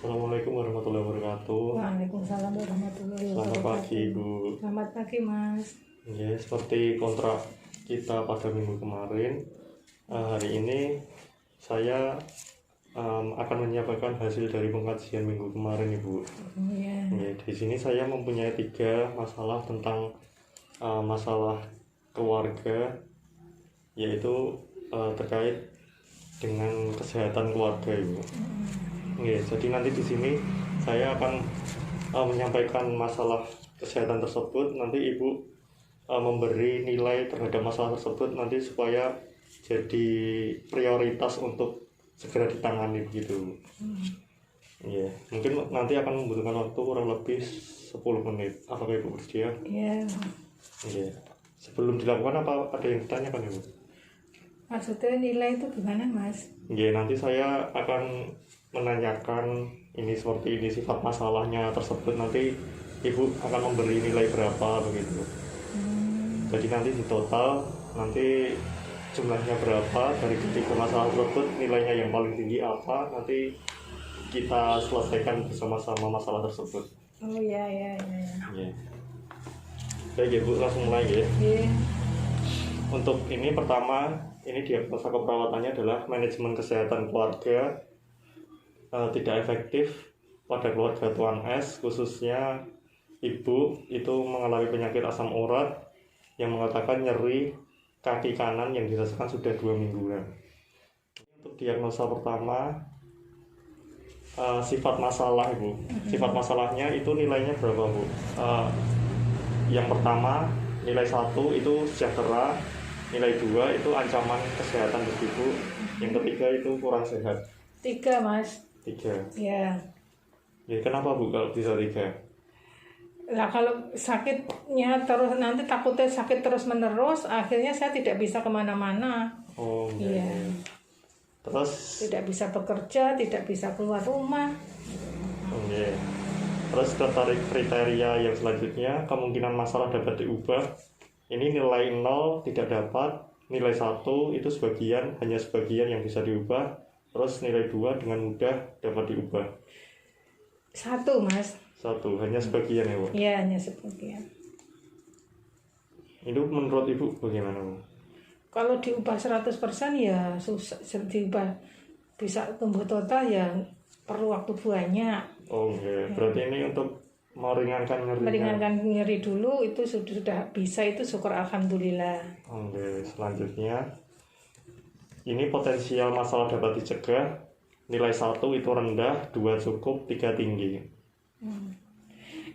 Assalamualaikum warahmatullahi wabarakatuh. Waalaikumsalam warahmatullahi Selamat wabarakatuh. pagi Ibu. Selamat pagi Mas. Ya, seperti kontrak kita pada minggu kemarin, hari ini saya akan menyampaikan hasil dari pengkajian minggu kemarin Ibu. Ya. Ya, di sini saya mempunyai 3 masalah tentang masalah keluarga, yaitu terkait dengan kesehatan keluarga Ibu. Ya, jadi nanti di sini saya akan menyampaikan masalah kesehatan tersebut. Nanti Ibu memberi nilai terhadap masalah tersebut nanti supaya jadi prioritas untuk segera ditangani begitu. Ya, mungkin nanti akan membutuhkan waktu kurang lebih 10 menit. Apakah Ibu bersedia? Ya. Ya. Sebelum dilakukan apa ada yang ditanyakan Ibu? Maksudnya nilai itu gimana Mas? Ya, nanti saya akan menanyakan ini seperti ini sifat masalahnya tersebut, nanti Ibu akan memberi nilai berapa begitu. Jadi nanti di total nanti jumlahnya berapa dari ketiga masalah tersebut, nilainya yang paling tinggi apa, nanti kita selesaikan bersama-sama masalah tersebut. Oh ya. Ya. Baik Ibu, langsung mulai ya. Ya. Untuk ini pertama, ini diagnosa keperawatannya adalah manajemen kesehatan keluarga tidak efektif pada keluarga Tuan S, khususnya ibu itu mengalami penyakit asam urat yang mengatakan nyeri kaki kanan yang dirasakan sudah 2 mingguan. Untuk diagnosa pertama, sifat masalah Ibu. Sifat masalahnya itu nilainya berapa Bu? Yang pertama nilai 1 itu sejahtera, nilai 2 itu ancaman kesehatan begitu, yang ketiga itu kurang sehat. 3 Mas. 3. Ya. Ya, kenapa Bu kalau bisa 3? Lah kalau sakitnya terus nanti takutnya sakit terus menerus, akhirnya saya tidak bisa kemana-mana. Oh Iya. Terus Tidak bisa bekerja, tidak bisa keluar rumah. Oke. Terus kriteria yang selanjutnya, kemungkinan masalah dapat diubah. Ini nilai 0 tidak dapat, nilai 1 itu sebagian, hanya sebagian yang bisa diubah. Terus nilai 2 dengan mudah dapat diubah. 1 Mas. 1 hanya sebagian ya Bu. Iya, hanya sebagian. Itu menurut Ibu bagaimana Bu? Kalau diubah 100% ya susah, diubah bisa tumbuh total ya perlu waktu banyak. Oke. Berarti ini untuk meringankan nyerinya. Meringankan nyeri dulu itu sudah bisa, itu syukur alhamdulillah. Oke, selanjutnya ini potensial masalah dapat dicegah. Nilai 1 itu rendah, 2 cukup, 3 tinggi.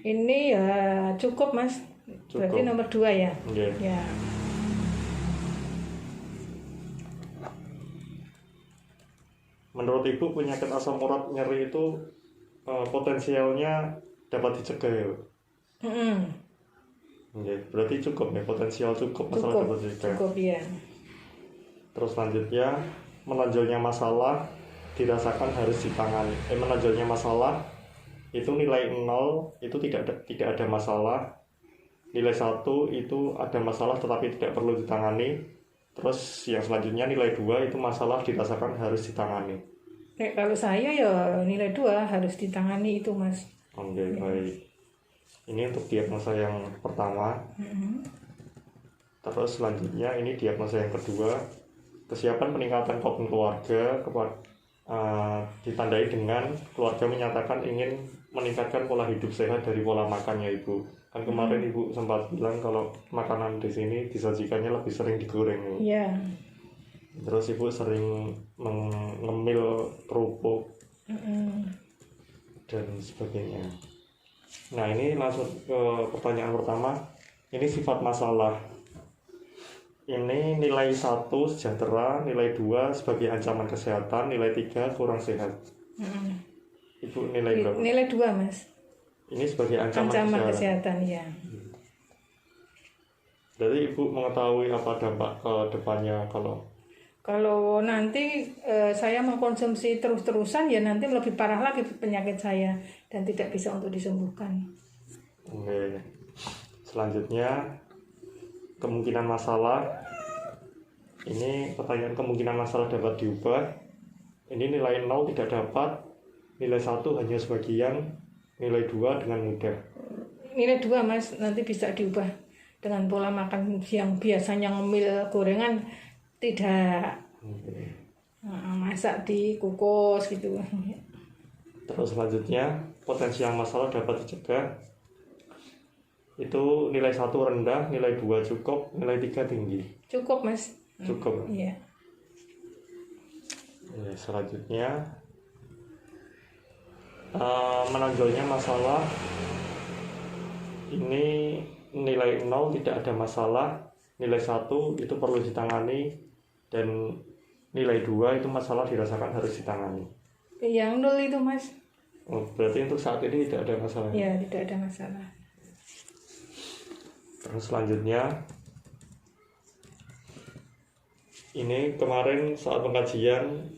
Ini ya cukup Mas. Cukup. Berarti nomor 2 ya. Oke. Ya. Menurut Ibu penyakit asam urat nyeri itu potensialnya dapat dicegah ya? Oke, berarti cukup ya, potensial cukup masalah dapat dicegah. Cukup ya. Terus selanjutnya, menonjolnya masalah dirasakan harus ditangani. Menonjolnya masalah itu nilai 0 itu tidak ada masalah. Nilai 1 itu ada masalah tetapi tidak perlu ditangani. Terus yang selanjutnya nilai 2 itu masalah dirasakan harus ditangani. Kalau saya ya nilai 2 harus ditangani itu Mas. Oke, baik. Ini untuk diagnosa yang pertama. Terus selanjutnya ini diagnosa yang kedua. Kesiapan peningkatan kognisi keluarga ditandai dengan keluarga menyatakan ingin meningkatkan pola hidup sehat dari pola makannya Ibu. Kan kemarin Ibu sempat bilang kalau makanan di sini disajikannya lebih sering digoreng. Iya. Terus Ibu sering mengemil kerupuk dan sebagainya. Nah, ini langsung ke pertanyaan pertama. Ini sifat masalah. Ini nilai 1 sejahtera, nilai 2 sebagai ancaman kesehatan, nilai 3 kurang sehat. Ibu nilai berapa? Nilai 2 Mas. Ini sebagai ancaman kesehatan ya. Jadi Ibu mengetahui apa dampak ke depannya kalau nanti saya mengkonsumsi terus-terusan ya nanti lebih parah lagi penyakit saya dan tidak bisa untuk disembuhkan. Oke. Selanjutnya kemungkinan masalah. Ini pertanyaan kemungkinan masalah dapat diubah. Ini nilai 0 tidak dapat, nilai 1 hanya sebagian, nilai 2 dengan mudah. Nilai 2 Mas nanti bisa diubah dengan pola makan yang biasanya ngemil gorengan tidak. Masak dikukus gitu. Terus selanjutnya potensial masalah dapat dicegah. Itu nilai 1 rendah, nilai 2 cukup, nilai 3 tinggi. Cukup Mas. Cukup. Iya. Selanjutnya menonjolnya masalah. Ini nilai 0 tidak ada masalah, nilai 1 itu perlu ditangani, dan nilai 2 itu masalah dirasakan harus ditangani. Yang 0 itu Mas. Oh, berarti untuk saat ini tidak ada masalah. Ya, tidak ada masalah. Terus selanjutnya, ini kemarin saat pengkajian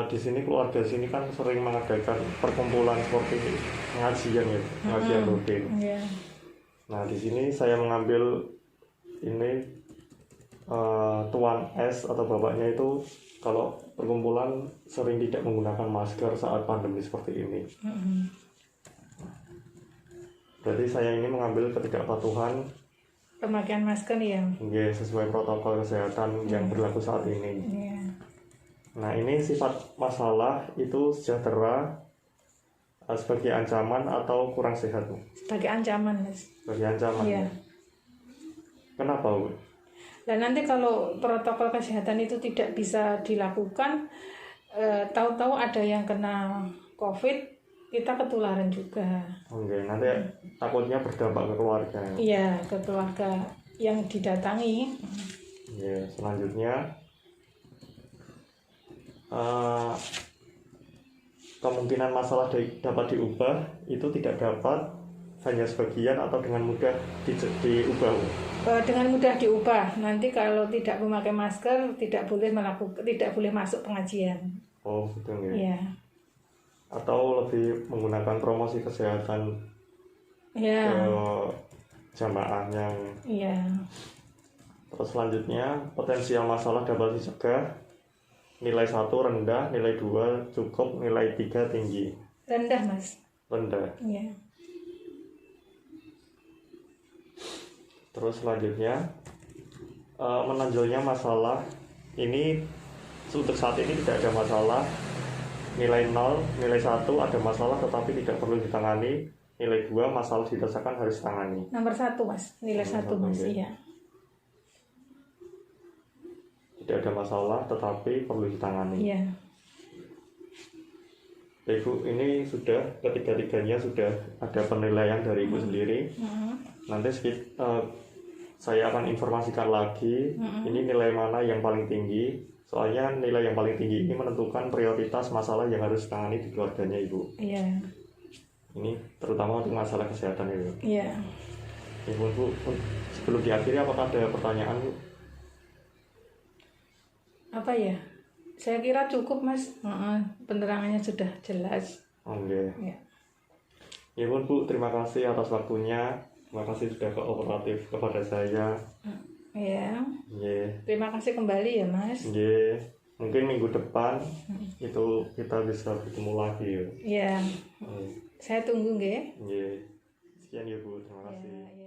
di sini keluarga sini kan sering mengadakan perkumpulan seperti pengajian ya, pengajian rutin. Yeah. Nah, di sini saya mengambil ini Tuan S atau bapaknya itu kalau perkumpulan sering tidak menggunakan masker saat pandemi seperti ini. Berarti saya ini mengambil ketidakpatuhan pemakaian masker ya. Sesuai protokol kesehatan yang berlaku saat ini. Yeah. Nah, ini sifat masalah itu sejahtera, sebagai ancaman atau kurang sehat, Bu? Sebagai ancaman Mas. Sebagai ancaman. Iya. Kenapa, Bu? Dan nanti kalau protokol kesehatan itu tidak bisa dilakukan, tahu-tahu ada yang kena COVID, kita ketularan juga. Oke, nanti takutnya berdampak ke keluarga. Iya, ke keluarga yang didatangi. Oke, selanjutnya kemungkinan masalah dapat diubah itu tidak dapat, hanya sebagian atau dengan mudah diubah. Dengan mudah diubah. Nanti kalau tidak memakai masker tidak boleh masuk pengajian. Oh, betul ya. Iya. Atau lebih menggunakan promosi kesehatan ke jamaah yang. Iya. Terus selanjutnya potensial masalah dapat dicegah. Nilai 1 rendah, nilai 2 cukup, nilai 3 tinggi. Rendah Mas. Rendah. Iya. Terus selanjutnya menonjolnya masalah. Ini untuk saat ini tidak ada masalah. Nilai 0, nilai 1 ada masalah tetapi tidak perlu ditangani. Nilai 2 masalah dirasakan harus ditangani. Nomor 1 Mas, nilai 1 Mas. Iya. Tidak ada masalah tetapi perlu ditangani. Iya. Ibu, ini sudah ketiga-tiganya sudah ada penilaian dari Ibu sendiri. Nanti saya akan informasikan lagi ini nilai mana yang paling tinggi. Soalnya nilai yang paling tinggi ini menentukan prioritas masalah yang harus ditangani di keluarganya Ibu. Iya. Ini terutama untuk masalah kesehatan Ibu. Iya. Ibu, sebelum diakhiri apakah ada pertanyaan, Bu? Apa ya? Saya kira cukup Mas. Penerangannya sudah jelas. Oke. Ya. Ya pun Bu, terima kasih atas waktunya. Terima kasih sudah kooperatif kepada saya. Ya. Yeah. Terima kasih kembali ya Mas. Yeah. Mungkin minggu depan itu kita bisa bertemu lagi ya. Iya. Saya tunggu nggih. Yeah. Sekian ya Bu, terima kasih. Ya.